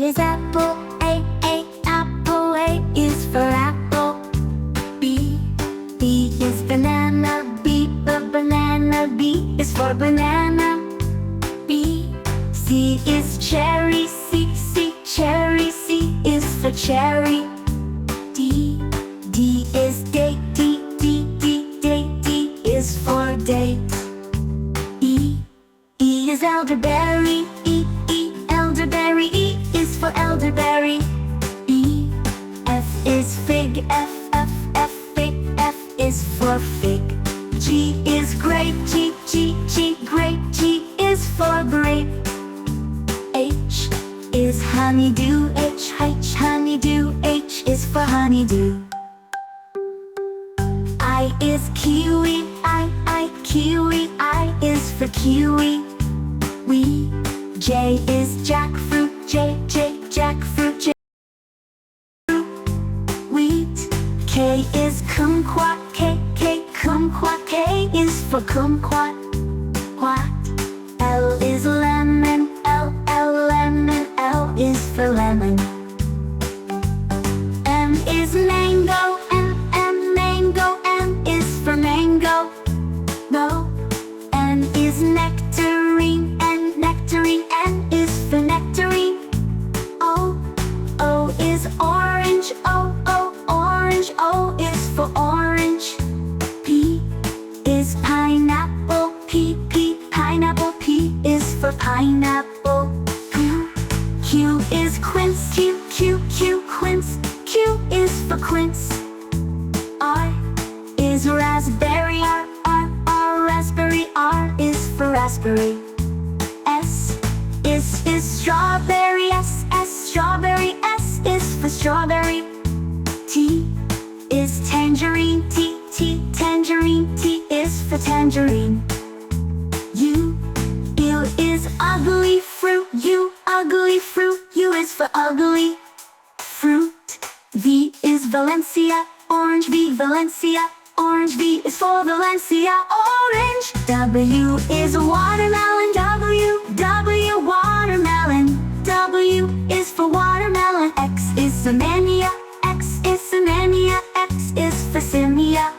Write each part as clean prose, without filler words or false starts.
is apple. A, apple. A is for apple. B is banana. B, banana. B is for banana. B, C is cherry. C, cherry. C is for cherry. D is date. D is for date. E is elderberry. E, elderberry. E is for elderberry. F is fig. F, fig. F is for fig. G is grape. G, grape. G is for grape. H is honeydew. H, honeydew. H is for honeydew. I is kiwi. I, kiwi. I is for kiwi. J is jackfruit. J, jackfruit. J, wheat. K is kumquat. K, kumquat. K is for kumquat. L is lemon. L, lemon. L is for lemon. M is mango. M, mango. M is for mango. N is nectarine. Nectarine. N is for nectarine. O is orange. O, orange. O is for orange. P is pineapple. P, pineapple. P is for pineapple. Q is quince. Q, quince. Q is for quince. R is raspberry. R, raspberry. R is for raspberry. S is strawberry. S, strawberry. S is for strawberry. T is tangerine. T, tangerine. T is for tangerine. U is ugly fruit. U, ugly fruit. U is for ugly fruit. V is Valencia. Orange. V, Valencia. Orange. V is for Valencia. Orange. W is watermelon. W, watermelon. W is for watermelon. X is Samania. X is Samania. X is for Simia.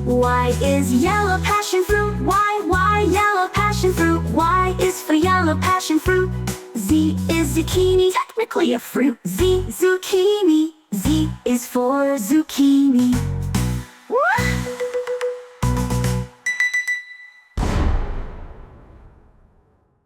Y is yellow passion fruit. Y, yellow passion fruit. Y is for yellow passion fruit. Z is zucchini, technically a fruit. Z, zucchini. Z is for zucchini.